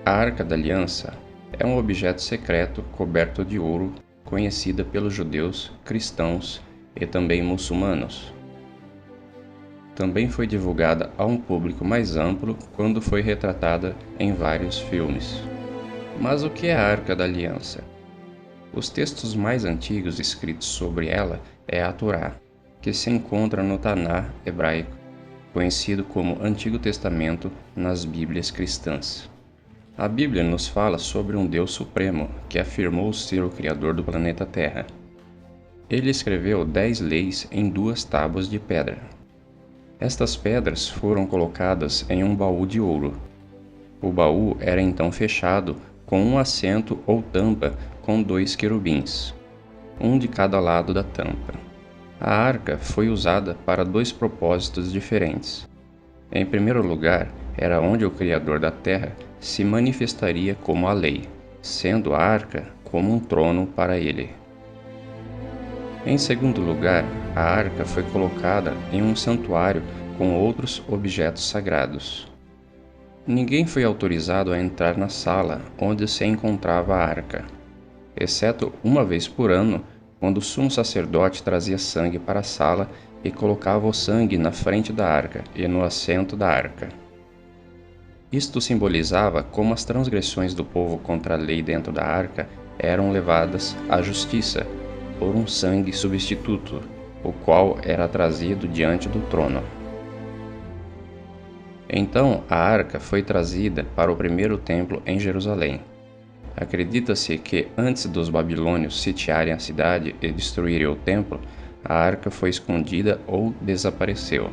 A Arca da Aliança é um objeto secreto coberto de ouro, conhecida pelos judeus, cristãos e também muçulmanos. Também foi divulgada a um público mais amplo quando foi retratada em vários filmes. Mas o que é a Arca da Aliança? Os textos mais antigos escritos sobre ela é a Torá, que se encontra no Taná hebraico, conhecido como Antigo Testamento nas Bíblias cristãs. A Bíblia nos fala sobre um Deus supremo que afirmou ser o Criador do planeta Terra. Ele escreveu 10 leis em 2 tábuas de pedra. Estas pedras foram colocadas em um baú de ouro. O baú era então fechado com um assento ou tampa com 2 querubins, um de cada lado da tampa. A arca foi usada para 2 propósitos diferentes. Em primeiro lugar, era onde o Criador da Terra se manifestaria como a lei, sendo a arca como um trono para ele. Em segundo lugar, a arca foi colocada em um santuário com outros objetos sagrados. Ninguém foi autorizado a entrar na sala onde se encontrava a arca, exceto uma vez por ano, quando o sumo sacerdote trazia sangue para a sala e colocava o sangue na frente da arca e no assento da arca. Isto simbolizava como as transgressões do povo contra a lei dentro da arca eram levadas à justiça por um sangue substituto, o qual era trazido diante do trono. Então a arca foi trazida para o primeiro templo em Jerusalém. Acredita-se que antes dos babilônios sitiarem a cidade e destruírem o templo, a arca foi escondida ou desapareceu.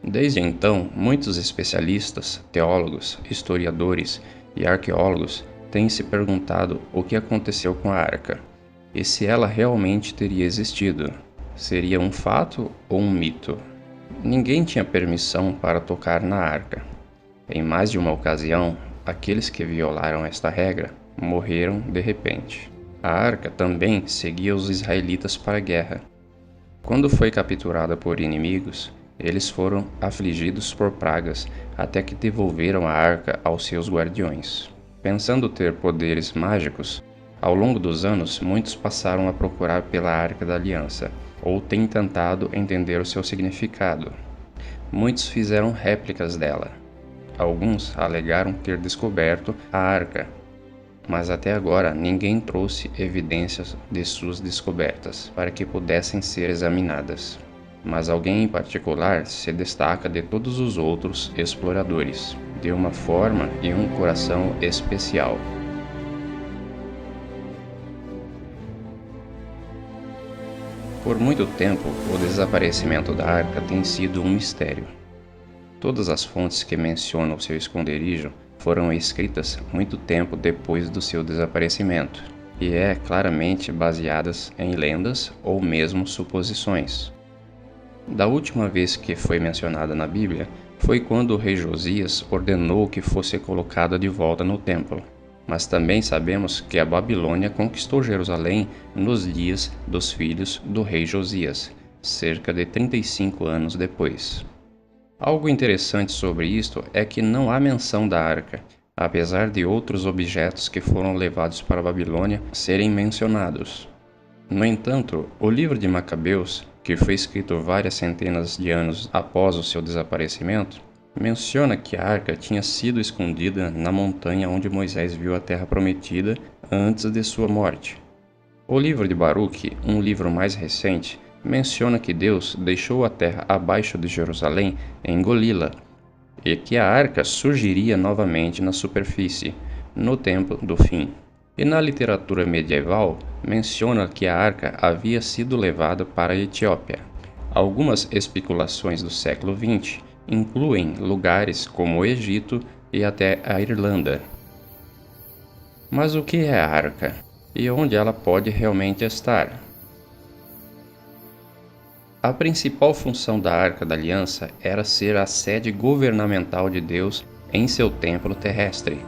Desde então, muitos especialistas, teólogos, historiadores e arqueólogos têm se perguntado o que aconteceu com a arca e se ela realmente teria existido. Seria um fato ou um mito? Ninguém tinha permissão para tocar na arca. Em mais de uma ocasião, aqueles que violaram esta regra morreram de repente. A arca também seguia os israelitas para a guerra. Quando foi capturada por inimigos, eles foram afligidos por pragas até que devolveram a arca aos seus guardiões. Pensando ter poderes mágicos, ao longo dos anos muitos passaram a procurar pela Arca da Aliança, ou têm tentado entender o seu significado. Muitos fizeram réplicas dela. Alguns alegaram ter descoberto a arca, mas até agora ninguém trouxe evidências de suas descobertas para que pudessem ser examinadas. Mas alguém em particular se destaca de todos os outros exploradores, de uma forma e um coração especial. Por muito tempo, o desaparecimento da arca tem sido um mistério. Todas as fontes que mencionam seu esconderijo foram escritas muito tempo depois do seu desaparecimento, e claramente baseadas em lendas ou mesmo suposições. Da última vez que foi mencionada na Bíblia foi quando o rei Josias ordenou que fosse colocada de volta no templo. Mas também sabemos que a Babilônia conquistou Jerusalém nos dias dos filhos do rei Josias, cerca de 35 anos depois. Algo interessante sobre isto é que não há menção da arca, apesar de outros objetos que foram levados para a Babilônia serem mencionados. No entanto, o livro de Macabeus, que foi escrito várias centenas de anos após o seu desaparecimento, menciona que a arca tinha sido escondida na montanha onde Moisés viu a terra prometida antes de sua morte. O livro de Baruque, um livro mais recente, menciona que Deus deixou a terra abaixo de Jerusalém engoli-la, e que a arca surgiria novamente na superfície, no tempo do fim. E na literatura medieval, menciona que a arca havia sido levada para a Etiópia. Algumas especulações do século XX incluem lugares como o Egito e até a Irlanda. Mas o que é a arca? E onde ela pode realmente estar? A principal função da Arca da Aliança era ser a sede governamental de Deus em seu templo terrestre.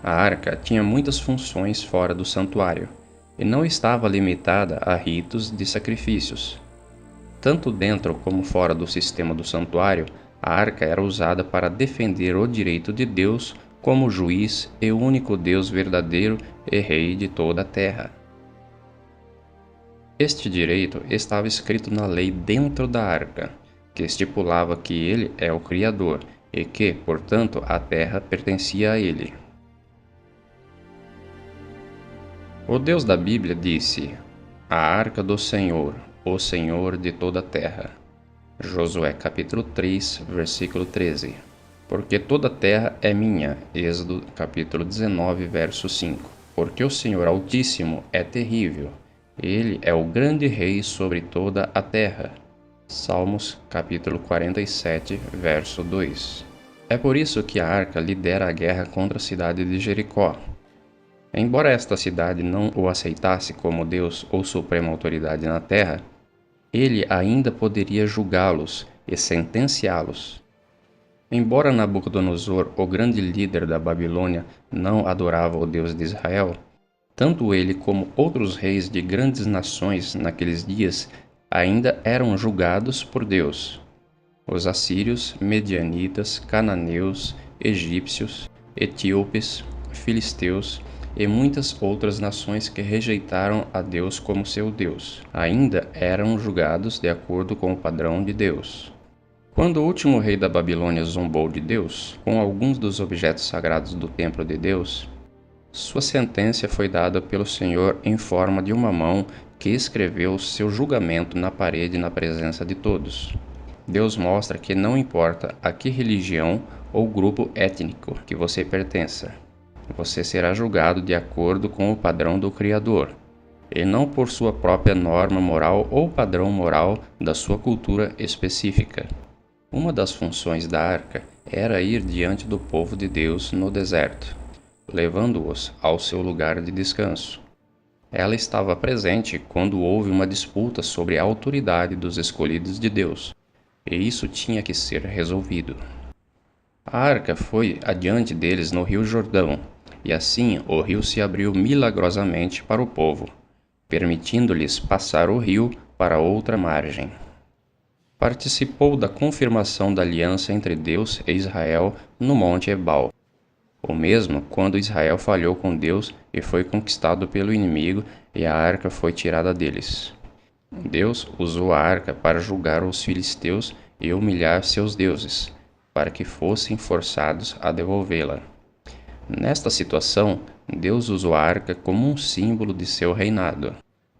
A arca tinha muitas funções fora do santuário, e não estava limitada a ritos de sacrifícios. Tanto dentro como fora do sistema do santuário, A arca era usada para defender o direito de Deus como juiz e único Deus verdadeiro e rei de toda a terra. Este direito estava escrito na lei dentro da arca, que estipulava que ele é o Criador e que, portanto, a terra pertencia a ele. O Deus da Bíblia disse: "A arca do Senhor, o Senhor de toda a terra." Josué capítulo 3, versículo 13. Porque toda a terra é minha. Êxodo capítulo 19, verso 5. Porque o Senhor Altíssimo é terrível. Ele é o grande rei sobre toda a terra. Salmos capítulo 47, verso 2. É por isso que a arca lidera a guerra contra a cidade de Jericó. Embora esta cidade não o aceitasse como Deus ou suprema autoridade na terra, ele ainda poderia julgá-los e sentenciá-los. Embora Nabucodonosor, o grande líder da Babilônia, não adorava o Deus de Israel, tanto ele como outros reis de grandes nações naqueles dias ainda eram julgados por Deus. Os assírios, medianitas, cananeus, egípcios, etíopes, filisteus e muitas outras nações que rejeitaram a Deus como seu Deus, ainda eram julgados de acordo com o padrão de Deus. Quando o último rei da Babilônia zombou de Deus, com alguns dos objetos sagrados do templo de Deus, sua sentença foi dada pelo Senhor em forma de uma mão que escreveu seu julgamento na parede na presença de todos. Deus mostra que não importa a que religião ou grupo étnico que você pertença, você será julgado de acordo com o padrão do Criador, e não por sua própria norma moral ou padrão moral da sua cultura específica. Uma das funções da arca era ir diante do povo de Deus no deserto, levando-os ao seu lugar de descanso. Ela estava presente quando houve uma disputa sobre a autoridade dos escolhidos de Deus, e isso tinha que ser resolvido. A arca foi adiante deles no rio Jordão, e assim o rio se abriu milagrosamente para o povo, permitindo-lhes passar o rio para outra margem. Participou da confirmação da aliança entre Deus e Israel no Monte Ebal. O mesmo quando Israel falhou com Deus e foi conquistado pelo inimigo e a arca foi tirada deles. Deus usou a arca para julgar os filisteus e humilhar seus deuses, para que fossem forçados a devolvê-la. Nesta situação, Deus usou a arca como um símbolo de seu reinado.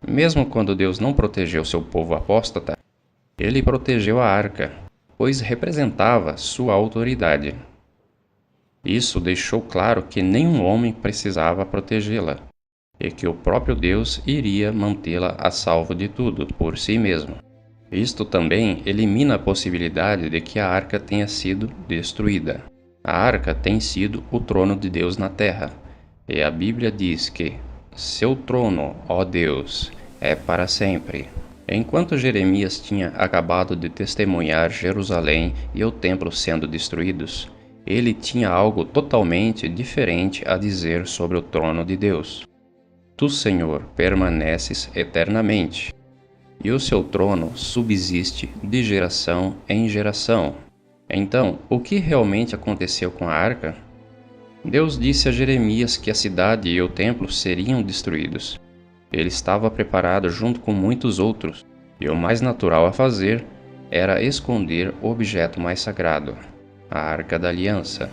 Mesmo quando Deus não protegeu seu povo apóstata, ele protegeu a arca, pois representava sua autoridade. Isso deixou claro que nenhum homem precisava protegê-la, e que o próprio Deus iria mantê-la a salvo de tudo por si mesmo. Isto também elimina a possibilidade de que a arca tenha sido destruída. A arca tem sido o trono de Deus na terra, e a Bíblia diz que seu trono, ó Deus, é para sempre. Enquanto Jeremias tinha acabado de testemunhar Jerusalém e o templo sendo destruídos, ele tinha algo totalmente diferente a dizer sobre o trono de Deus. Tu, Senhor, permaneces eternamente, e o seu trono subsiste de geração em geração. Então, o que realmente aconteceu com a arca? Deus disse a Jeremias que a cidade e o templo seriam destruídos. Ele estava preparado junto com muitos outros, e o mais natural a fazer era esconder o objeto mais sagrado, a Arca da Aliança.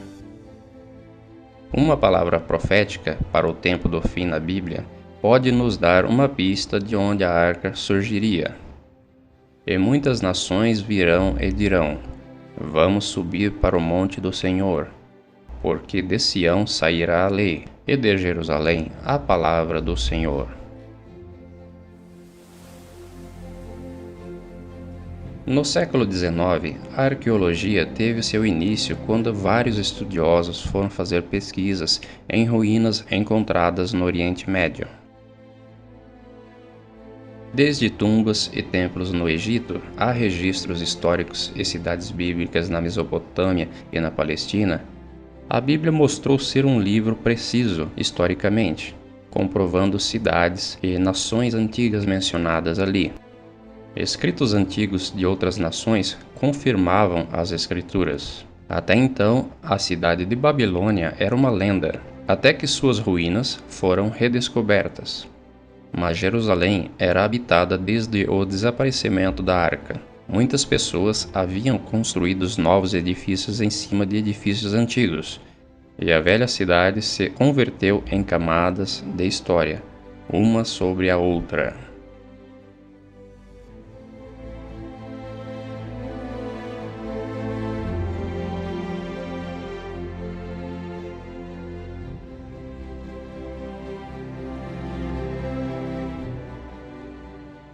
Uma palavra profética para o tempo do fim na Bíblia pode nos dar uma pista de onde a arca surgiria. E muitas nações virão e dirão: Vamos subir para o monte do Senhor, porque de Sião sairá a lei, e de Jerusalém a palavra do Senhor. No século XIX, a arqueologia teve seu início quando vários estudiosos foram fazer pesquisas em ruínas encontradas no Oriente Médio. Desde tumbas e templos no Egito, há registros históricos e cidades bíblicas na Mesopotâmia e na Palestina, a Bíblia mostrou ser um livro preciso historicamente, comprovando cidades e nações antigas mencionadas ali. Escritos antigos de outras nações confirmavam as escrituras. Até então, a cidade de Babilônia era uma lenda, até que suas ruínas foram redescobertas. Mas Jerusalém era habitada desde o desaparecimento da arca. Muitas pessoas haviam construído novos edifícios em cima de edifícios antigos, e a velha cidade se converteu em camadas de história, uma sobre a outra.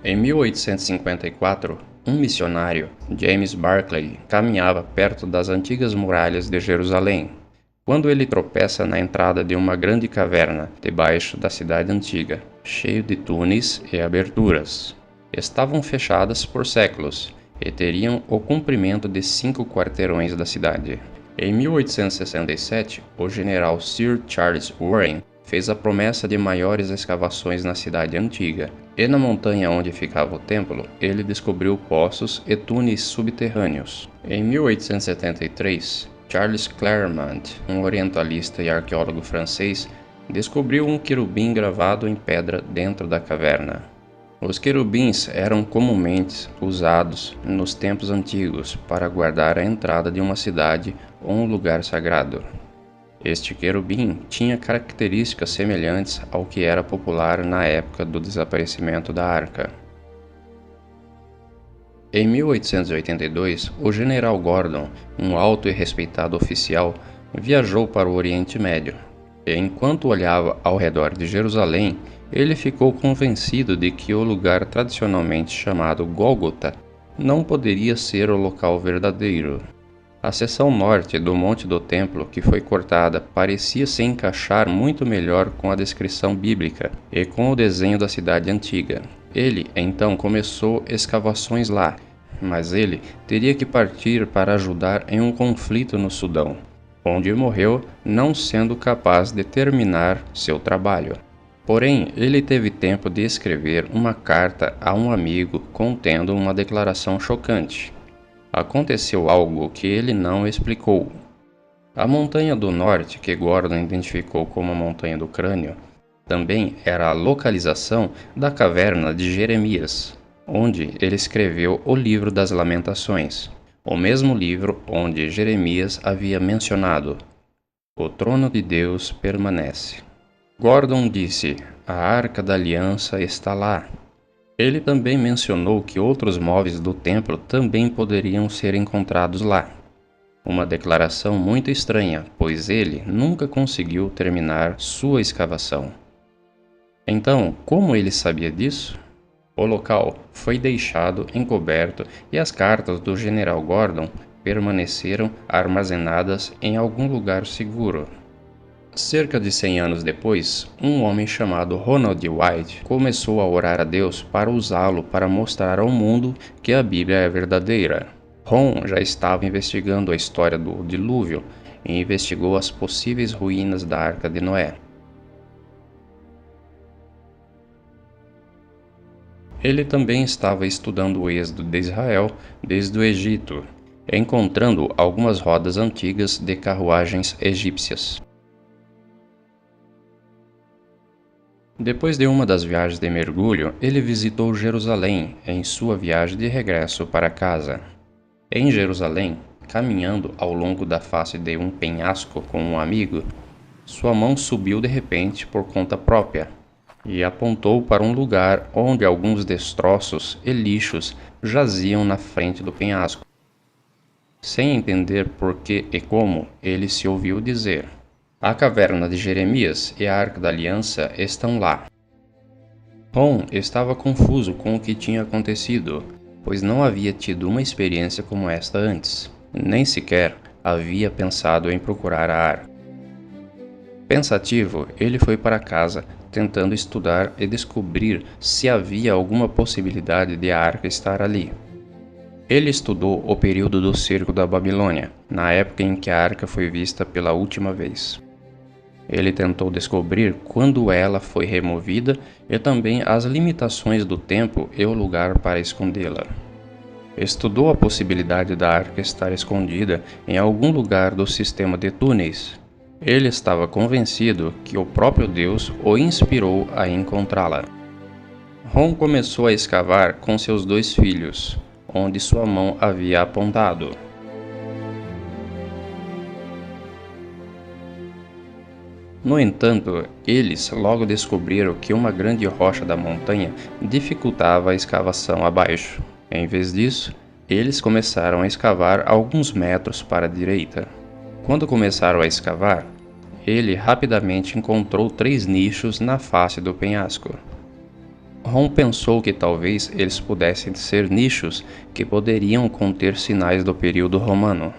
Em 1854, um missionário, James Barclay, caminhava perto das antigas muralhas de Jerusalém, quando ele tropeça na entrada de uma grande caverna debaixo da cidade antiga, cheio de túneis e aberturas. Estavam fechadas por séculos e teriam o comprimento de 5 quarteirões da cidade. Em 1867, o general Sir Charles Warren fez a promessa de maiores escavações na cidade antiga, e na montanha onde ficava o templo, ele descobriu poços e túneis subterrâneos. Em 1873, Charles Claremont, um orientalista e arqueólogo francês, descobriu um querubim gravado em pedra dentro da caverna. Os querubins eram comumente usados nos tempos antigos para guardar a entrada de uma cidade ou um lugar sagrado. Este querubim tinha características semelhantes ao que era popular na época do desaparecimento da arca. Em 1882, o general Gordon, um alto e respeitado oficial, viajou para o Oriente Médio, e enquanto olhava ao redor de Jerusalém, ele ficou convencido de que o lugar tradicionalmente chamado Gólgota não poderia ser o local verdadeiro. A seção norte do Monte do Templo que foi cortada parecia se encaixar muito melhor com a descrição bíblica e com o desenho da cidade antiga. Ele, então, começou escavações lá, mas ele teria que partir para ajudar em um conflito no Sudão, onde morreu não sendo capaz de terminar seu trabalho. Porém, ele teve tempo de escrever uma carta a um amigo contendo uma declaração chocante. Aconteceu algo que ele não explicou. A montanha do norte, que Gordon identificou como a Montanha do Crânio, também era a localização da caverna de Jeremias, onde ele escreveu o livro das Lamentações, o mesmo livro onde Jeremias havia mencionado: "O trono de Deus permanece." Gordon disse: "A Arca da Aliança está lá." Ele também mencionou que outros móveis do templo também poderiam ser encontrados lá. Uma declaração muito estranha, pois ele nunca conseguiu terminar sua escavação. Então, como ele sabia disso? O local foi deixado encoberto e as cartas do general Gordon permaneceram armazenadas em algum lugar seguro. Cerca de 100 anos depois, um homem chamado Ronald White começou a orar a Deus para usá-lo para mostrar ao mundo que a Bíblia é verdadeira. Ron já estava investigando a história do dilúvio e investigou as possíveis ruínas da Arca de Noé. Ele também estava estudando o êxodo de Israel desde o Egito, encontrando algumas rodas antigas de carruagens egípcias. Depois de uma das viagens de mergulho, ele visitou Jerusalém em sua viagem de regresso para casa. Em Jerusalém, caminhando ao longo da face de um penhasco com um amigo, sua mão subiu de repente por conta própria e apontou para um lugar onde alguns destroços e lixos jaziam na frente do penhasco. Sem entender por que e como, ele se ouviu dizer: "A caverna de Jeremias e a Arca da Aliança estão lá." Ron estava confuso com o que tinha acontecido, pois não havia tido uma experiência como esta antes. Nem sequer havia pensado em procurar a arca. Pensativo, ele foi para casa, tentando estudar e descobrir se havia alguma possibilidade de a arca estar ali. Ele estudou o período do cerco da Babilônia, na época em que a arca foi vista pela última vez. Ele tentou descobrir quando ela foi removida e também as limitações do tempo e o lugar para escondê-la. Estudou a possibilidade da arca estar escondida em algum lugar do sistema de túneis. Ele estava convencido que o próprio Deus o inspirou a encontrá-la. Ron começou a escavar com seus 2 filhos, onde sua mão havia apontado. No entanto, eles logo descobriram que uma grande rocha da montanha dificultava a escavação abaixo. Em vez disso, eles começaram a escavar alguns metros para a direita. Quando começaram a escavar, ele rapidamente encontrou 3 nichos na face do penhasco. Ron pensou que talvez eles pudessem ser nichos que poderiam conter sinais do período romano.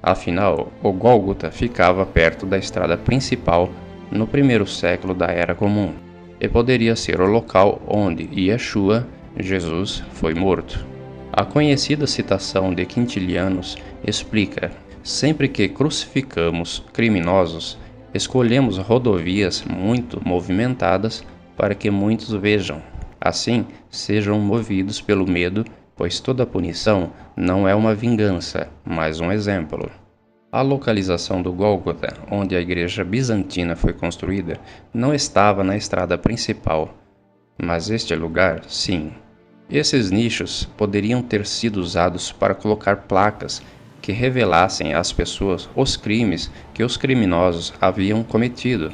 Afinal, o Gólgota ficava perto da estrada principal no 1º século da Era Comum, e poderia ser o local onde Yeshua, Jesus, foi morto. A conhecida citação de Quintilianos explica: sempre que crucificamos criminosos, escolhemos rodovias muito movimentadas para que muitos vejam. Assim, sejam movidos pelo medo, pois toda punição não é uma vingança, mas um exemplo. A localização do Gólgota, onde a igreja bizantina foi construída, não estava na estrada principal, mas este lugar, sim. Esses nichos poderiam ter sido usados para colocar placas que revelassem às pessoas os crimes que os criminosos haviam cometido.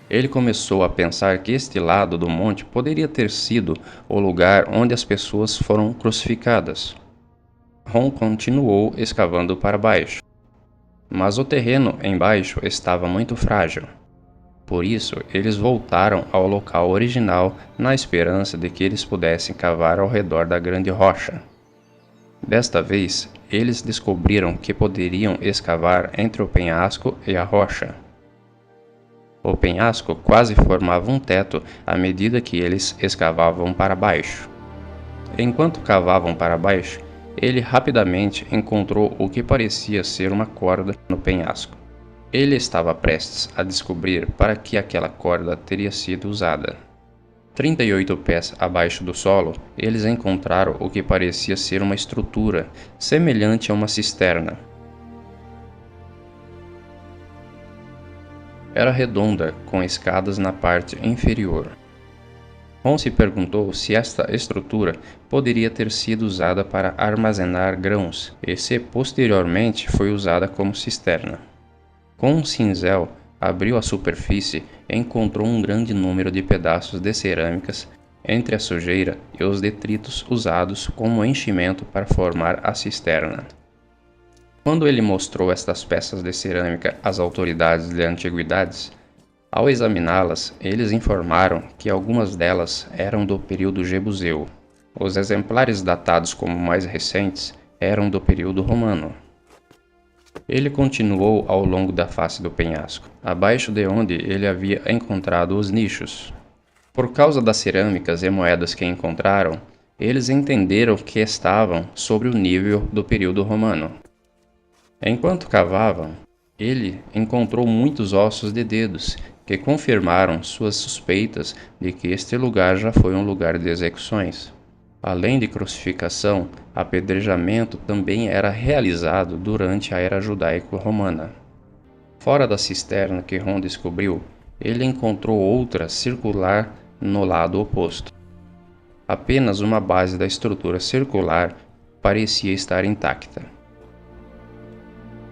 Ele começou a pensar que este lado do monte poderia ter sido o lugar onde as pessoas foram crucificadas. Ron continuou escavando para baixo, mas o terreno embaixo estava muito frágil. Por isso, eles voltaram ao local original na esperança de que eles pudessem cavar ao redor da grande rocha. Desta vez, eles descobriram que poderiam escavar entre o penhasco e a rocha. O penhasco quase formava um teto à medida que eles escavavam para baixo. Enquanto cavavam para baixo, ele rapidamente encontrou o que parecia ser uma corda no penhasco. Ele estava prestes a descobrir para que aquela corda teria sido usada. 38 pés abaixo do solo, eles encontraram o que parecia ser uma estrutura semelhante a uma cisterna. Era redonda, com escadas na parte inferior. Ron se perguntou se esta estrutura poderia ter sido usada para armazenar grãos e se posteriormente foi usada como cisterna. Com um cinzel, abriu a superfície e encontrou um grande número de pedaços de cerâmicas entre a sujeira e os detritos usados como enchimento para formar a cisterna. Quando ele mostrou estas peças de cerâmica às autoridades de antiguidades, ao examiná-las, eles informaram que algumas delas eram do período jebuseu. Os exemplares datados como mais recentes eram do período romano. Ele continuou ao longo da face do penhasco, abaixo de onde ele havia encontrado os nichos. Por causa das cerâmicas e moedas que encontraram, eles entenderam que estavam sobre o nível do período romano. Enquanto cavavam, ele encontrou muitos ossos de dedos que confirmaram suas suspeitas de que este lugar já foi um lugar de execuções. Além de crucificação, apedrejamento também era realizado durante a era judaico-romana. Fora da cisterna que Ron descobriu, ele encontrou outra circular no lado oposto. Apenas uma base da estrutura circular parecia estar intacta.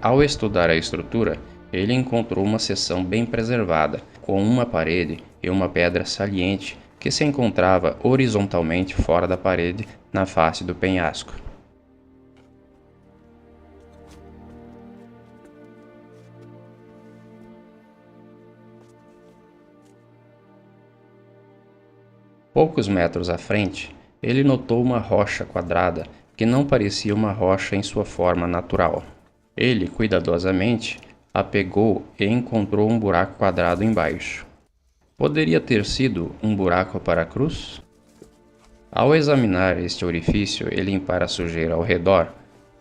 Ao estudar a estrutura, ele encontrou uma seção bem preservada, com uma parede e uma pedra saliente que se encontrava horizontalmente fora da parede na face do penhasco. Poucos metros à frente, ele notou uma rocha quadrada que não parecia uma rocha em sua forma natural. Ele, cuidadosamente, a pegou e encontrou um buraco quadrado embaixo. Poderia ter sido um buraco para a cruz? Ao examinar este orifício e limpar a sujeira ao redor,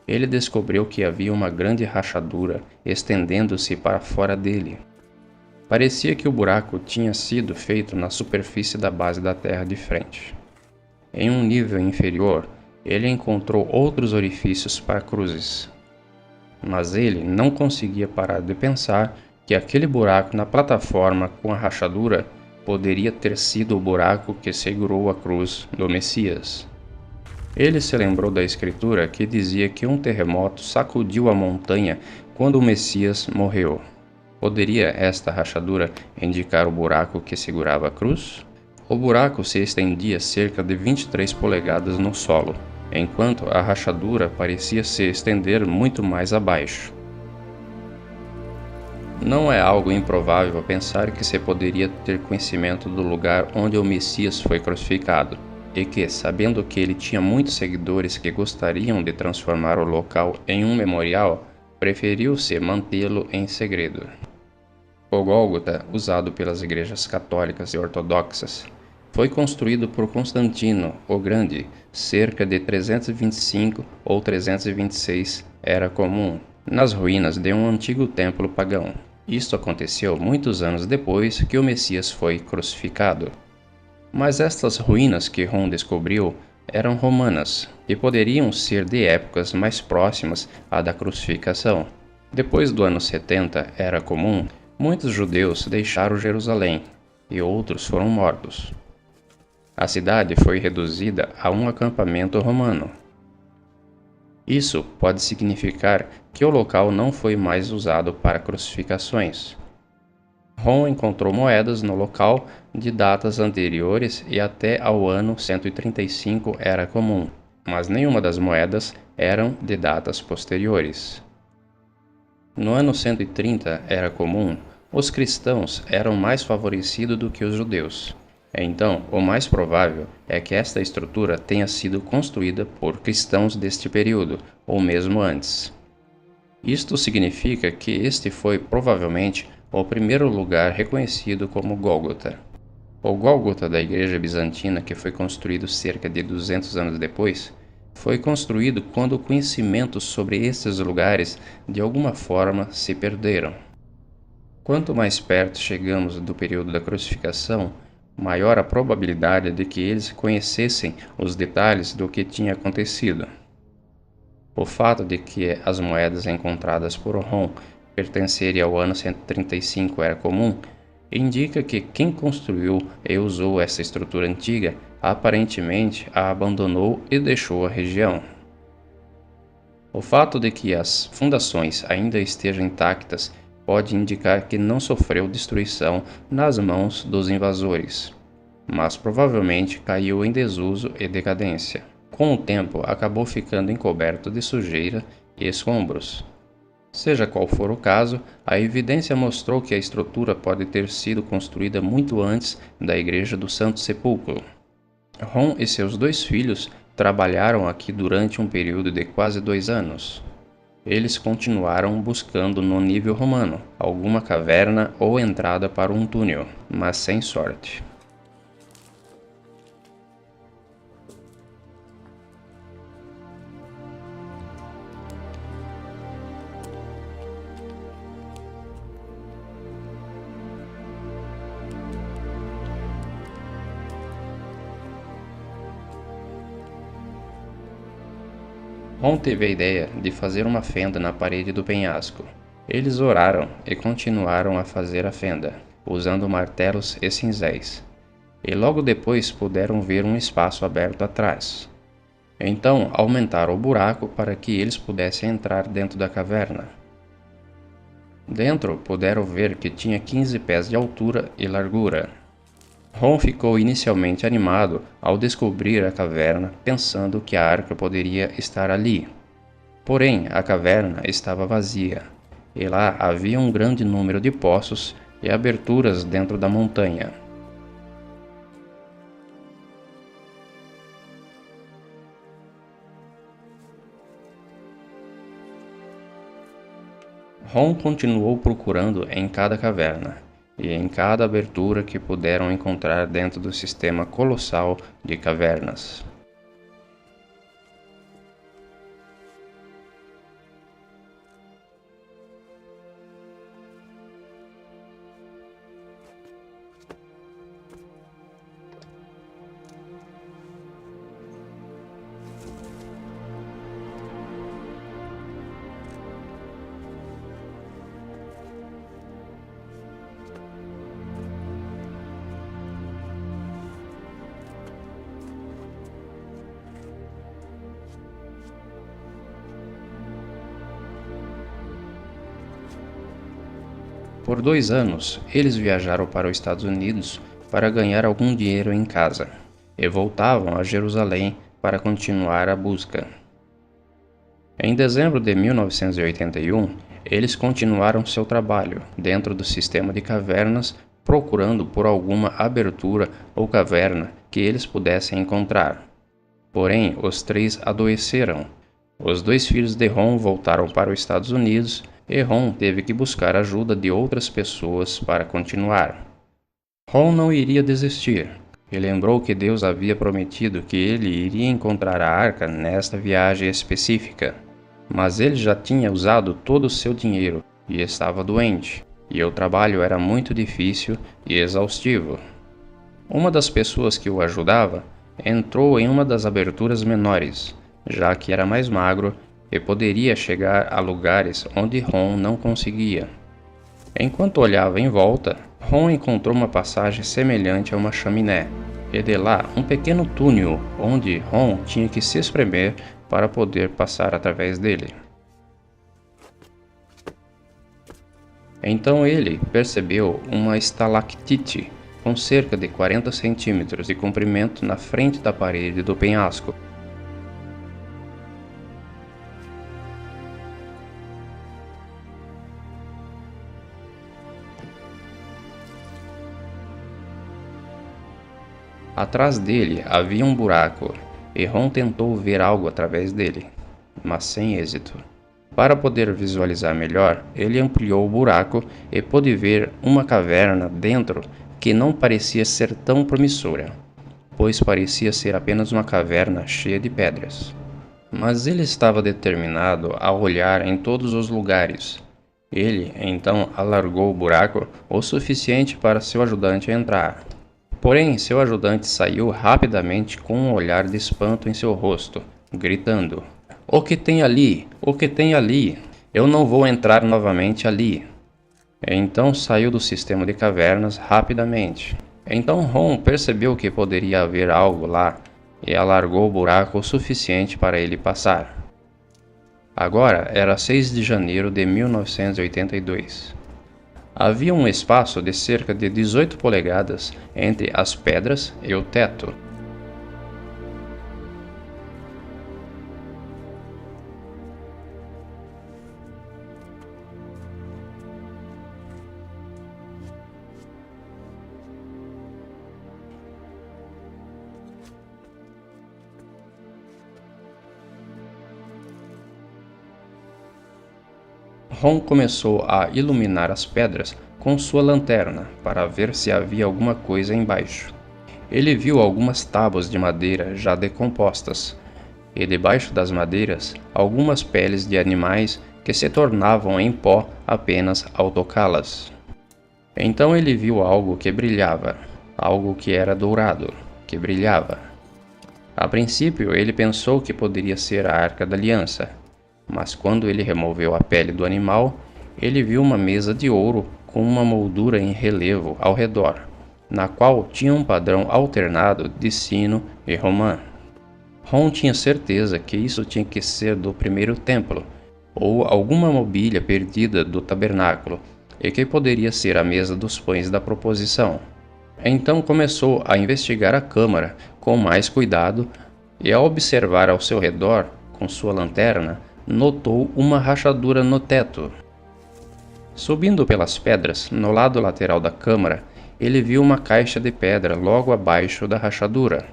ele descobriu que havia uma grande rachadura estendendo-se para fora dele. Parecia que o buraco tinha sido feito na superfície da base da Terra de frente. Em um nível inferior, ele encontrou outros orifícios para cruzes, mas ele não conseguia parar de pensar que aquele buraco na plataforma com a rachadura poderia ter sido o buraco que segurou a cruz do Messias. Ele se lembrou da escritura que dizia que um terremoto sacudiu a montanha quando o Messias morreu. Poderia esta rachadura indicar o buraco que segurava a cruz? O buraco se estendia cerca de 23 polegadas no solo, enquanto a rachadura parecia se estender muito mais abaixo. Não é algo improvável pensar que se poderia ter conhecimento do lugar onde o Messias foi crucificado, e que, sabendo que ele tinha muitos seguidores que gostariam de transformar o local em um memorial, preferiu-se mantê-lo em segredo. O Gólgota, usado pelas igrejas católicas e ortodoxas, foi construído por Constantino o Grande cerca de 325 ou 326 era comum, nas ruínas de um antigo templo pagão. Isto aconteceu muitos anos depois que o Messias foi crucificado. Mas estas ruínas que Rom descobriu eram romanas e poderiam ser de épocas mais próximas à da crucificação. Depois do ano 70 era comum, muitos judeus deixaram Jerusalém e outros foram mortos. A cidade foi reduzida a um acampamento romano. Isso pode significar que o local não foi mais usado para crucificações. Rom encontrou moedas no local de datas anteriores e até ao ano 135 era comum, mas nenhuma das moedas eram de datas posteriores. No ano 130 era comum, os cristãos eram mais favorecidos do que os judeus. Então, o mais provável é que esta estrutura tenha sido construída por cristãos deste período, ou mesmo antes. Isto significa que este foi provavelmente o primeiro lugar reconhecido como Gólgota. O Gólgota da Igreja Bizantina, que foi construído cerca de 200 anos depois, foi construído quando o conhecimento sobre estes lugares de alguma forma se perderam. Quanto mais perto chegamos do período da crucificação, maior a probabilidade de que eles conhecessem os detalhes do que tinha acontecido. O fato de que as moedas encontradas por Rom pertencerem ao ano 135 era comum, indica que quem construiu e usou essa estrutura antiga aparentemente a abandonou e deixou a região. O fato de que as fundações ainda estejam intactas pode indicar que não sofreu destruição nas mãos dos invasores, mas provavelmente caiu em desuso e decadência. Com o tempo, acabou ficando encoberto de sujeira e escombros. Seja qual for o caso, a evidência mostrou que a estrutura pode ter sido construída muito antes da Igreja do Santo Sepulcro. Rom e seus 2 filhos trabalharam aqui durante um período de quase 2 anos. Eles continuaram buscando no nível romano alguma caverna ou entrada para um túnel, mas sem sorte. Rom teve a ideia de fazer uma fenda na parede do penhasco. Eles oraram e continuaram a fazer a fenda, usando martelos e cinzéis. E logo depois puderam ver um espaço aberto atrás. Então aumentaram o buraco para que eles pudessem entrar dentro da caverna. Dentro puderam ver que tinha 15 pés de altura e largura. Rom ficou inicialmente animado ao descobrir a caverna, pensando que a arca poderia estar ali. Porém, a caverna estava vazia, e lá havia um grande número de poços e aberturas dentro da montanha. Rom continuou procurando em cada caverna e em cada abertura que puderam encontrar dentro do sistema colossal de cavernas. Por 2 anos, eles viajaram para os Estados Unidos para ganhar algum dinheiro em casa, e voltavam a Jerusalém para continuar a busca. Em dezembro de 1981, eles continuaram seu trabalho dentro do sistema de cavernas, procurando por alguma abertura ou caverna que eles pudessem encontrar. Porém, os 3 adoeceram. Os 2 filhos de Ron voltaram para os Estados Unidos e Ron teve que buscar ajuda de outras pessoas para continuar. Ron não iria desistir. Ele lembrou que Deus havia prometido que ele iria encontrar a arca nesta viagem específica. Mas ele já tinha usado todo o seu dinheiro e estava doente, e o trabalho era muito difícil e exaustivo. Uma das pessoas que o ajudava entrou em uma das aberturas menores, já que era mais magro e poderia chegar a lugares onde Ron não conseguia. Enquanto olhava em volta, Ron encontrou uma passagem semelhante a uma chaminé, e de lá um pequeno túnel onde Ron tinha que se espremer para poder passar através dele. Então ele percebeu uma estalactite com cerca de 40 centímetros de comprimento na frente da parede do penhasco. Atrás dele havia um buraco, e Ron tentou ver algo através dele, mas sem êxito. Para poder visualizar melhor, ele ampliou o buraco e pôde ver uma caverna dentro que não parecia ser tão promissora, pois parecia ser apenas uma caverna cheia de pedras. Mas ele estava determinado a olhar em todos os lugares. Ele, então, alargou o buraco o suficiente para seu ajudante entrar. Porém, seu ajudante saiu rapidamente com um olhar de espanto em seu rosto, gritando: "O que tem ali? O que tem ali? Eu não vou entrar novamente ali." Então saiu do sistema de cavernas rapidamente. Então Ron percebeu que poderia haver algo lá e alargou o buraco o suficiente para ele passar. Agora era 6 de janeiro de 1982. Havia um espaço de cerca de 18 polegadas entre as pedras e o teto. Ron começou a iluminar as pedras com sua lanterna para ver se havia alguma coisa embaixo. Ele viu algumas tábuas de madeira já decompostas, e debaixo das madeiras algumas peles de animais que se tornavam em pó apenas ao tocá-las. Então ele viu algo que brilhava, algo que era dourado, que brilhava. A princípio ele pensou que poderia ser a Arca da Aliança, mas quando ele removeu a pele do animal, ele viu uma mesa de ouro com uma moldura em relevo ao redor, na qual tinha um padrão alternado de sino e romã. Ron tinha certeza que isso tinha que ser do primeiro templo, ou alguma mobília perdida do tabernáculo, e que poderia ser a mesa dos pães da proposição. Então começou a investigar a câmara com mais cuidado e, ao observar ao seu redor com sua lanterna, notou uma rachadura no teto. Subindo pelas pedras, no lado lateral da câmara, ele viu uma caixa de pedra logo abaixo da rachadura.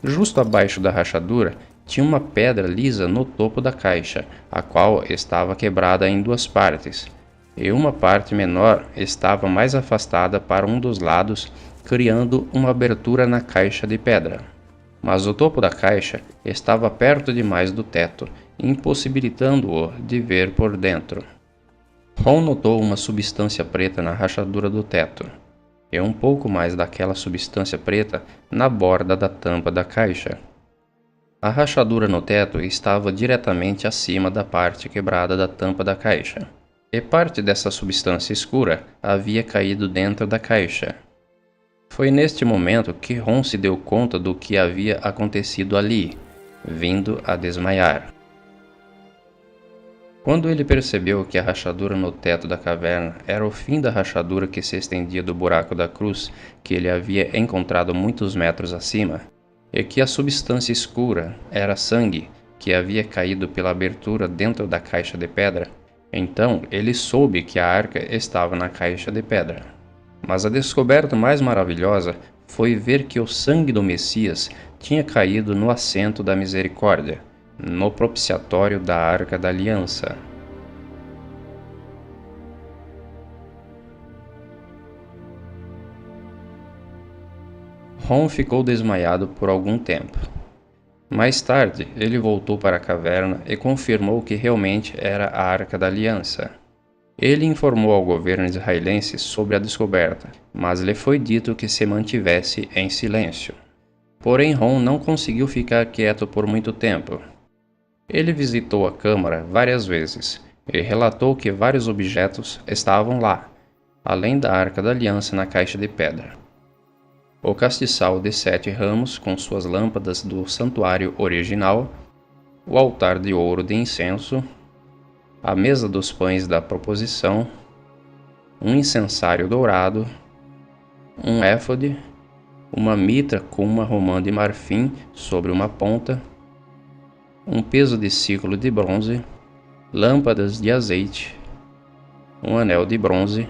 Justo abaixo da rachadura, tinha uma pedra lisa no topo da caixa, a qual estava quebrada em 2 partes, e uma parte menor estava mais afastada para um dos lados, criando uma abertura na caixa de pedra. Mas o topo da caixa estava perto demais do teto, impossibilitando-o de ver por dentro. Ron notou uma substância preta na rachadura do teto, e um pouco mais daquela substância preta na borda da tampa da caixa. A rachadura no teto estava diretamente acima da parte quebrada da tampa da caixa, e parte dessa substância escura havia caído dentro da caixa. Foi neste momento que Ron se deu conta do que havia acontecido ali, vindo a desmaiar. Quando ele percebeu que a rachadura no teto da caverna era o fim da rachadura que se estendia do buraco da cruz que ele havia encontrado muitos metros acima, e que a substância escura era sangue que havia caído pela abertura dentro da caixa de pedra, então ele soube que a arca estava na caixa de pedra. Mas a descoberta mais maravilhosa foi ver que o sangue do Messias tinha caído no assento da misericórdia, no propiciatório da Arca da Aliança. Ron ficou desmaiado por algum tempo. Mais tarde, ele voltou para a caverna e confirmou que realmente era a Arca da Aliança. Ele informou ao governo israelense sobre a descoberta, mas lhe foi dito que se mantivesse em silêncio. Porém, Ron não conseguiu ficar quieto por muito tempo. Ele visitou a câmara várias vezes e relatou que vários objetos estavam lá, além da Arca da Aliança na caixa de pedra. O castiçal de 7 ramos com suas lâmpadas do santuário original, o altar de ouro de incenso, a mesa dos pães da proposição, um incensário dourado, um éfode, uma mitra com uma romã de marfim sobre uma ponta, um peso de ciclo de bronze, lâmpadas de azeite, um anel de bronze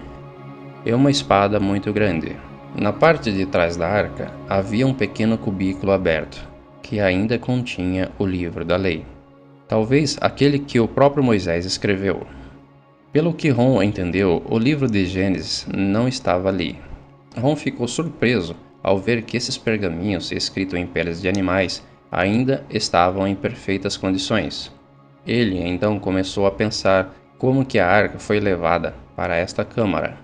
e uma espada muito grande. Na parte de trás da arca havia um pequeno cubículo aberto, que ainda continha o livro da lei. Talvez aquele que o próprio Moisés escreveu. Pelo que Ron entendeu, o livro de Gênesis não estava ali. Ron ficou surpreso ao ver que esses pergaminhos escritos em peles de animais ainda estavam em perfeitas condições. Ele então começou a pensar como que a arca foi levada para esta câmara.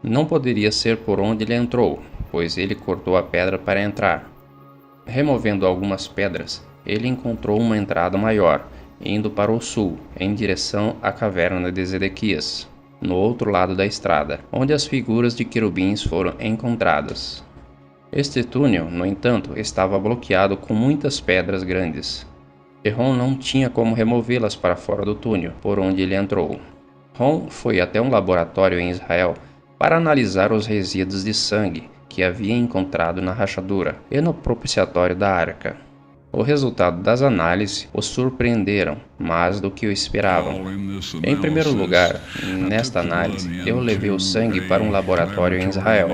Não poderia ser por onde ele entrou, pois ele cortou a pedra para entrar. Removendo algumas pedras, ele encontrou uma entrada maior, indo para o sul, em direção à caverna de Zedequias, no outro lado da estrada, onde as figuras de querubins foram encontradas. Este túnel, no entanto, estava bloqueado com muitas pedras grandes. E Ron não tinha como removê-las para fora do túnel por onde ele entrou. Ron foi até um laboratório em Israel para analisar os resíduos de sangue que havia encontrado na rachadura e no propiciatório da arca. O resultado das análises o surpreenderam mais do que o esperavam. Em primeiro lugar, nesta análise, eu levei o sangue para um laboratório em Israel.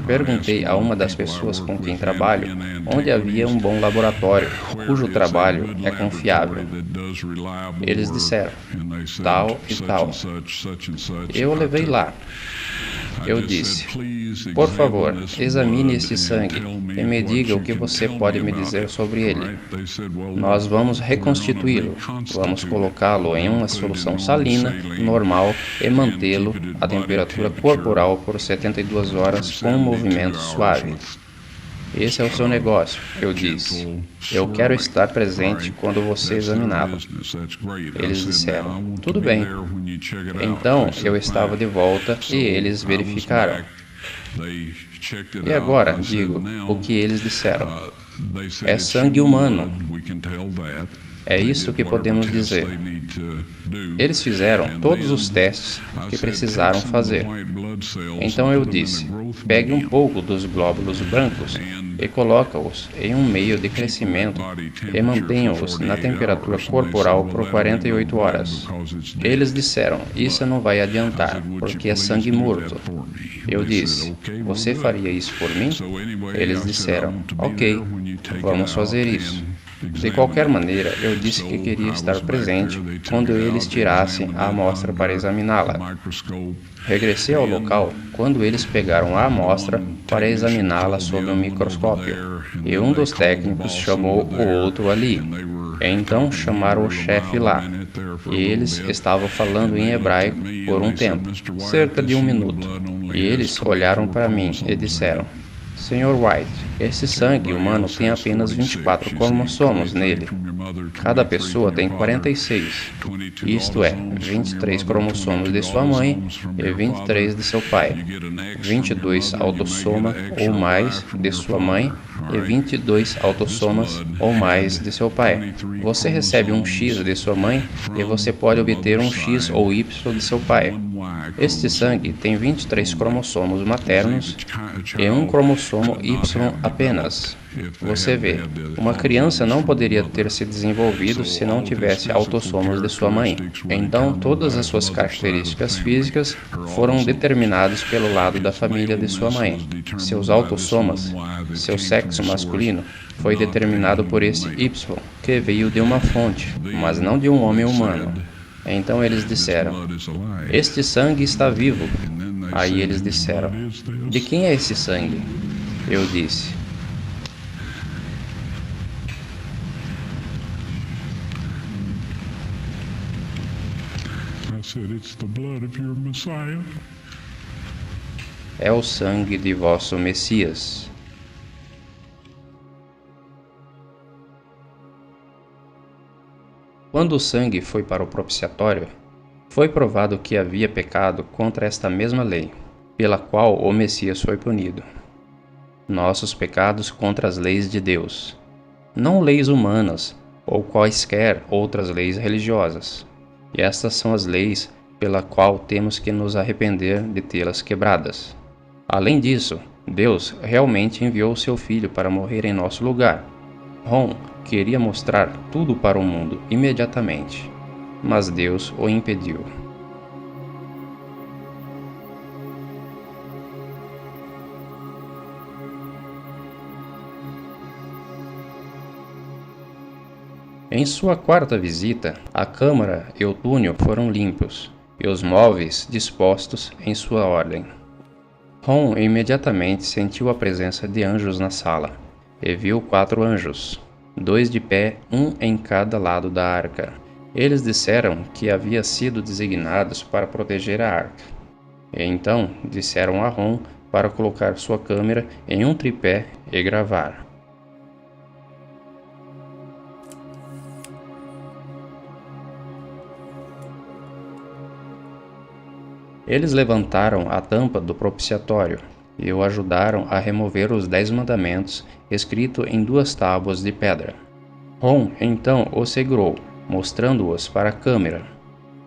Perguntei a uma das pessoas com quem trabalho onde havia um bom laboratório, cujo trabalho é confiável. Eles disseram, tal e tal. Eu o levei lá. Eu disse, por favor, examine este sangue e me diga o que você pode me dizer sobre ele. Nós vamos reconstituí-lo, vamos colocá-lo em uma solução salina, normal e mantê-lo a temperatura corporal por 72 horas com um movimento suave. Esse é o seu negócio, eu disse. Eu quero estar presente quando você examiná-lo. Eles disseram, tudo bem. Então eu estava de volta e eles verificaram. E agora, digo, o que eles disseram? É sangue humano. É isso que podemos dizer. Eles fizeram todos os testes que precisaram fazer. Então eu disse, pegue um pouco dos glóbulos brancos e coloca-os em um meio de crescimento e mantenha-os na temperatura corporal por 48 horas. Eles disseram, isso não vai adiantar, porque é sangue morto. Eu disse, você faria isso por mim? Eles disseram, ok, vamos fazer isso. De qualquer maneira, eu disse que queria estar presente quando eles tirassem a amostra para examiná-la. Regressei ao local quando eles pegaram a amostra para examiná-la sob um microscópio, e um dos técnicos chamou o outro ali. Então chamaram o chefe lá, e eles estavam falando em hebraico por um tempo, cerca de 1 minuto, e eles olharam para mim e disseram, Sr. White, esse sangue humano tem apenas 24 cromossomos nele. Cada pessoa tem 46, isto é, 23 cromossomos de sua mãe e 23 de seu pai, 22 autossoma ou mais de sua mãe e 22 autossomas ou mais de seu pai. Você recebe um X de sua mãe e você pode obter um X ou Y de seu pai. Este sangue tem 23 cromossomos maternos e um cromossomo Y apenas. Você vê, uma criança não poderia ter se desenvolvido se não tivesse autossomos de sua mãe. Então, todas as suas características físicas foram determinadas pelo lado da família de sua mãe. Seus autossomas, seu sexo masculino, foi determinado por esse Y, que veio de uma fonte, mas não de um homem humano. Então eles disseram, este sangue está vivo. Aí eles disseram, de quem é esse sangue? Eu disse, é o sangue de vosso Messias. Quando o sangue foi para o propiciatório, foi provado que havia pecado contra esta mesma lei, pela qual o Messias foi punido. Nossos pecados contra as leis de Deus, não leis humanas ou quaisquer outras leis religiosas. E estas são as leis pela qual temos que nos arrepender de tê-las quebradas. Além disso, Deus realmente enviou seu Filho para morrer em nosso lugar. Ron queria mostrar tudo para o mundo imediatamente, mas Deus o impediu. Em sua quarta visita, a câmara e o túnel foram limpos, e os móveis dispostos em sua ordem. Ron imediatamente sentiu a presença de anjos na sala, e viu 4 anjos, 2 de pé, um em cada lado da arca. Eles disseram que haviam sido designados para proteger a arca. E então disseram a Ron para colocar sua câmera em um tripé e gravar. Eles levantaram a tampa do propiciatório e o ajudaram a remover os 10 mandamentos escritos em 2 tábuas de pedra. Ron então os segurou, mostrando-os para a câmera.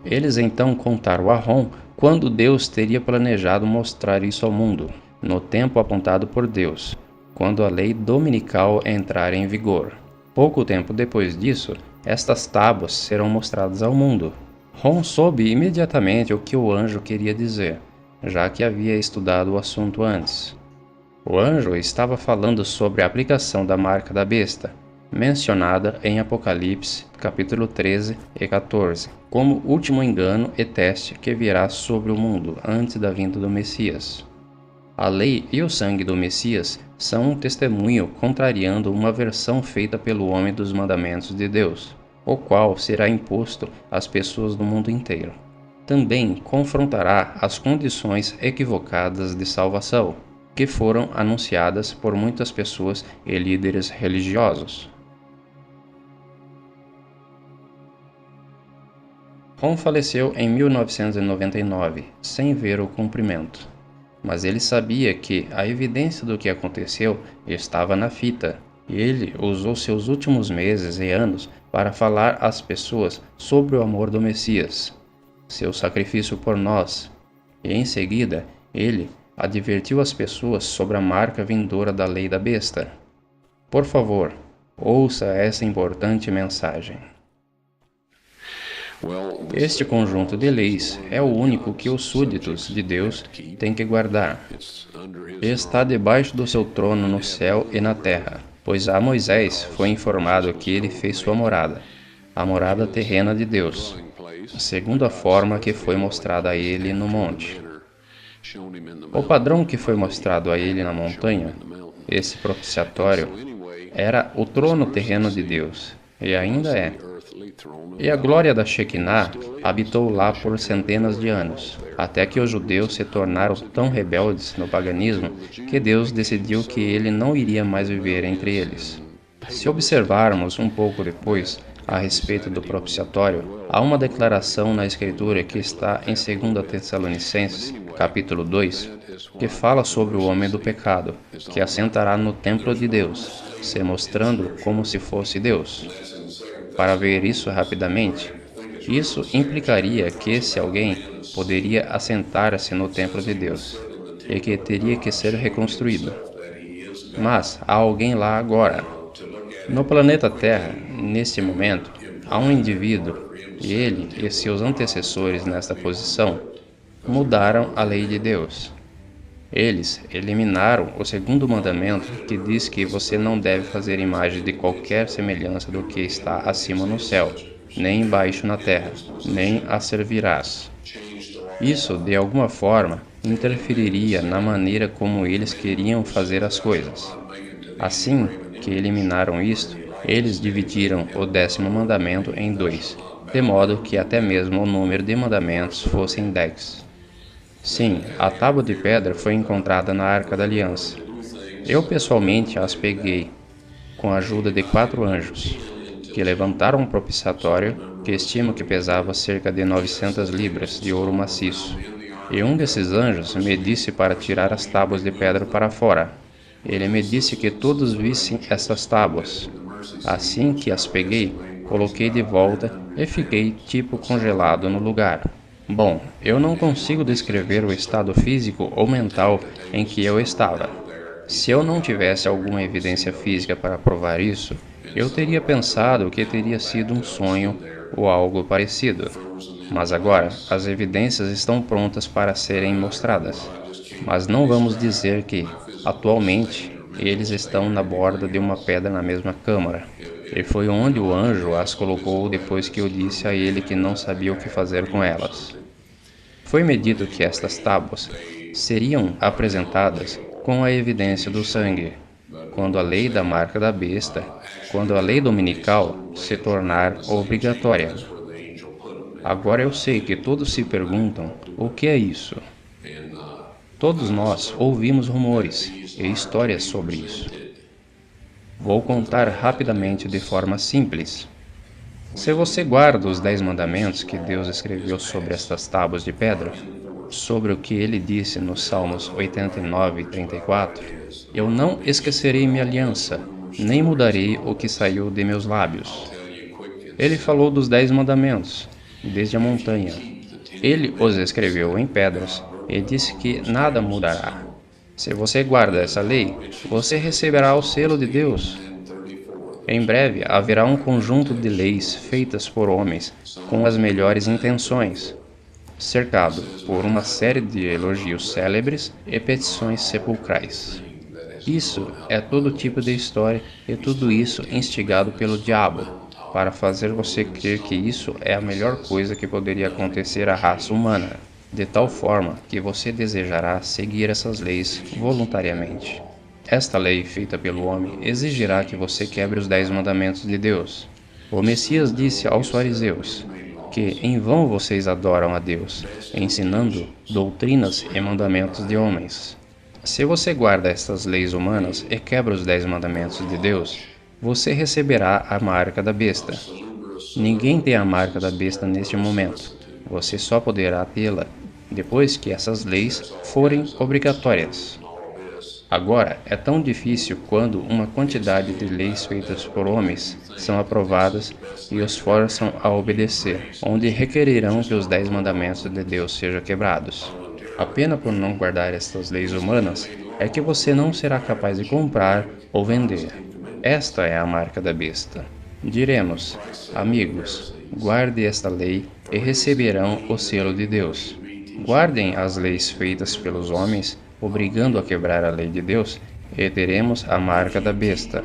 Eles então contaram a Ron quando Deus teria planejado mostrar isso ao mundo, no tempo apontado por Deus, quando a lei dominical entrar em vigor. Pouco tempo depois disso, estas tábuas serão mostradas ao mundo. Ron soube imediatamente o que o anjo queria dizer, já que havia estudado o assunto antes. O anjo estava falando sobre a aplicação da marca da besta, mencionada em Apocalipse, capítulo 13 e 14, como último engano e teste que virá sobre o mundo antes da vinda do Messias. A lei e o sangue do Messias são um testemunho contrariando uma versão feita pelo homem dos mandamentos de Deus, o qual será imposto às pessoas do mundo inteiro. Também confrontará as condições equivocadas de salvação, que foram anunciadas por muitas pessoas e líderes religiosos. Ron faleceu em 1999, sem ver o cumprimento. Mas ele sabia que a evidência do que aconteceu estava na fita, e ele usou seus últimos meses e anos para falar às pessoas sobre o amor do Messias, seu sacrifício por nós, e em seguida ele advertiu as pessoas sobre a marca vindoura da lei da besta. Por favor, ouça essa importante mensagem. Este conjunto de leis é o único que os súditos de Deus têm que guardar. Está debaixo do seu trono no céu e na terra, pois a Moisés foi informado que ele fez sua morada, a morada terrena de Deus, segundo a forma que foi mostrada a ele no monte. O padrão que foi mostrado a ele na montanha, esse propiciatório, era o trono terreno de Deus, e ainda é. E a glória da Shekinah habitou lá por centenas de anos, até que os judeus se tornaram tão rebeldes no paganismo que Deus decidiu que ele não iria mais viver entre eles. Se observarmos um pouco depois, a respeito do propiciatório, há uma declaração na Escritura que está em 2 Tessalonicenses, capítulo 2, que fala sobre o homem do pecado, que assentará no templo de Deus, se mostrando como se fosse Deus. Para ver isso rapidamente, isso implicaria que esse alguém poderia assentar-se no templo de Deus, e que teria que ser reconstruído. Mas há alguém lá agora. No planeta Terra, neste momento, há um indivíduo, e ele e seus antecessores nesta posição mudaram a lei de Deus. Eles eliminaram o segundo mandamento, que diz que você não deve fazer imagem de qualquer semelhança do que está acima no céu, nem embaixo na terra, nem a servirás. Isso, de alguma forma, interferiria na maneira como eles queriam fazer as coisas. Assim que eliminaram isto, eles dividiram o 10º mandamento em 2, de modo que até mesmo o número de mandamentos fosse em 10. Sim, a tábua de pedra foi encontrada na Arca da Aliança. Eu pessoalmente as peguei, com a ajuda de 4 anjos, que levantaram um propiciatório que estimo que pesava cerca de 900 libras de ouro maciço. E um desses anjos me disse para tirar as tábuas de pedra para fora. Ele me disse que todos vissem essas tábuas. Assim que as peguei, coloquei de volta e fiquei tipo congelado no lugar. Bom, eu não consigo descrever o estado físico ou mental em que eu estava. Se eu não tivesse alguma evidência física para provar isso, eu teria pensado que teria sido um sonho ou algo parecido. Mas agora, as evidências estão prontas para serem mostradas. Mas não vamos dizer que, atualmente, eles estão na borda de uma pedra na mesma câmara. E foi onde o anjo as colocou depois que eu disse a ele que não sabia o que fazer com elas. Foi-me dito que estas tábuas seriam apresentadas com a evidência do sangue, quando a lei da marca da besta, quando a lei dominical se tornar obrigatória. Agora eu sei que todos se perguntam, o que é isso? Todos nós ouvimos rumores e histórias sobre isso. Vou contar rapidamente de forma simples. Se você guarda os 10 mandamentos que Deus escreveu sobre estas tábuas de pedra, sobre o que ele disse nos Salmos 89 e 34, eu não esquecerei minha aliança, nem mudarei o que saiu de meus lábios. Ele falou dos 10 mandamentos, desde a montanha. Ele os escreveu em pedras e disse que nada mudará. Se você guarda essa lei, você receberá o selo de Deus. Em breve haverá um conjunto de leis feitas por homens com as melhores intenções, cercado por uma série de elogios célebres e petições sepulcrais. Isso é todo tipo de história e tudo isso instigado pelo diabo, para fazer você crer que isso é a melhor coisa que poderia acontecer à raça humana, de tal forma que você desejará seguir essas leis voluntariamente. Esta lei feita pelo homem exigirá que você quebre os 10 mandamentos de Deus. O Messias disse aos fariseus que em vão vocês adoram a Deus, ensinando doutrinas e mandamentos de homens. Se você guarda estas leis humanas e quebra os 10 mandamentos de Deus, você receberá a marca da besta. Ninguém tem a marca da besta neste momento. Você só poderá tê-la depois que essas leis forem obrigatórias. Agora, é tão difícil quando uma quantidade de leis feitas por homens são aprovadas e os forçam a obedecer, onde requerirão que os 10 mandamentos de Deus sejam quebrados. A pena por não guardar estas leis humanas é que você não será capaz de comprar ou vender. Esta é a marca da besta. Diremos, amigos, guarde esta lei e receberão o selo de Deus. Guardem as leis feitas pelos homens, obrigando a quebrar a lei de Deus, e teremos a marca da besta.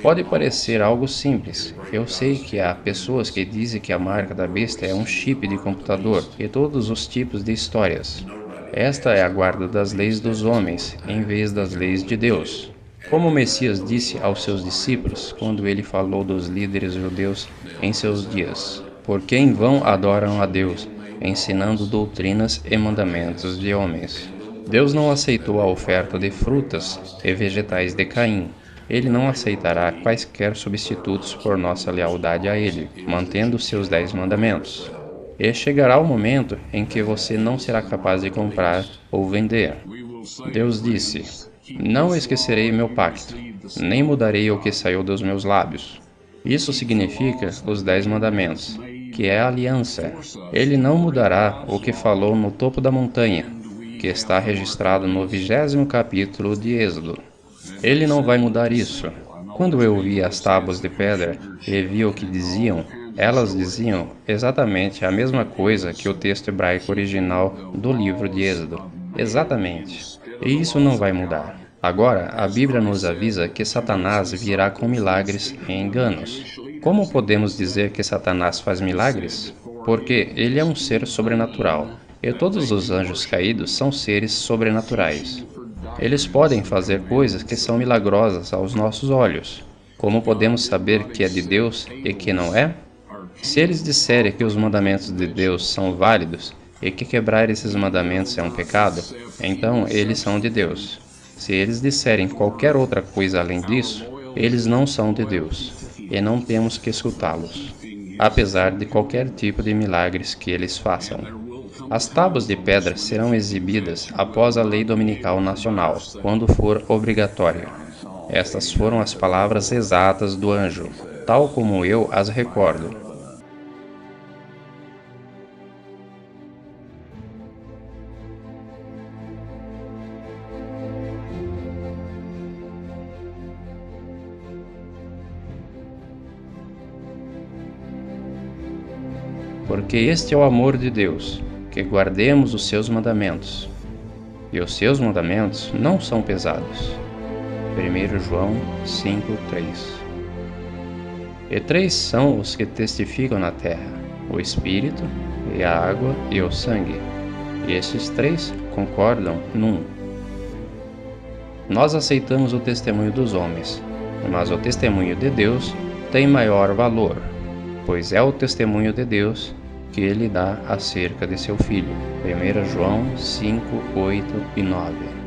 Pode parecer algo simples. Eu sei que há pessoas que dizem que a marca da besta é um chip de computador e todos os tipos de histórias. Esta é a guarda das leis dos homens, em vez das leis de Deus. Como o Messias disse aos seus discípulos, quando ele falou dos líderes judeus em seus dias, porque em vão adoram a Deus, ensinando doutrinas e mandamentos de homens. Deus não aceitou a oferta de frutas e vegetais de Caim, Ele não aceitará quaisquer substitutos por nossa lealdade a Ele, mantendo seus 10 mandamentos. E chegará o momento em que você não será capaz de comprar ou vender. Deus disse: Não esquecerei meu pacto, nem mudarei o que saiu dos meus lábios. Isso significa os 10 mandamentos, que é a aliança. Ele não mudará o que falou no topo da montanha, que está registrado no 20º capítulo de Êxodo. Ele não vai mudar isso. Quando eu vi as tábuas de pedra e vi o que diziam, elas diziam exatamente a mesma coisa que o texto hebraico original do livro de Êxodo. Exatamente. E isso não vai mudar. Agora, a Bíblia nos avisa que Satanás virá com milagres e enganos. Como podemos dizer que Satanás faz milagres? Porque ele é um ser sobrenatural, e todos os anjos caídos são seres sobrenaturais. Eles podem fazer coisas que são milagrosas aos nossos olhos. Como podemos saber que é de Deus e que não é? Se eles disserem que os mandamentos de Deus são válidos e que quebrar esses mandamentos é um pecado, então eles são de Deus. Se eles disserem qualquer outra coisa além disso, eles não são de Deus, e não temos que escutá-los, apesar de qualquer tipo de milagres que eles façam. As tábuas de pedra serão exibidas após a lei dominical nacional, quando for obrigatória. Estas foram as palavras exatas do anjo, tal como eu as recordo. Porque este é o amor de Deus, que guardemos os seus mandamentos. E os seus mandamentos não são pesados. 1 João 5:3. E 3 são os que testificam na terra: o Espírito, e a água, e o sangue. E esses 3 concordam num. Nós aceitamos o testemunho dos homens, mas o testemunho de Deus tem maior valor, pois é o testemunho de Deus que ele dá acerca de seu Filho. 1 João 5, 8 e 9.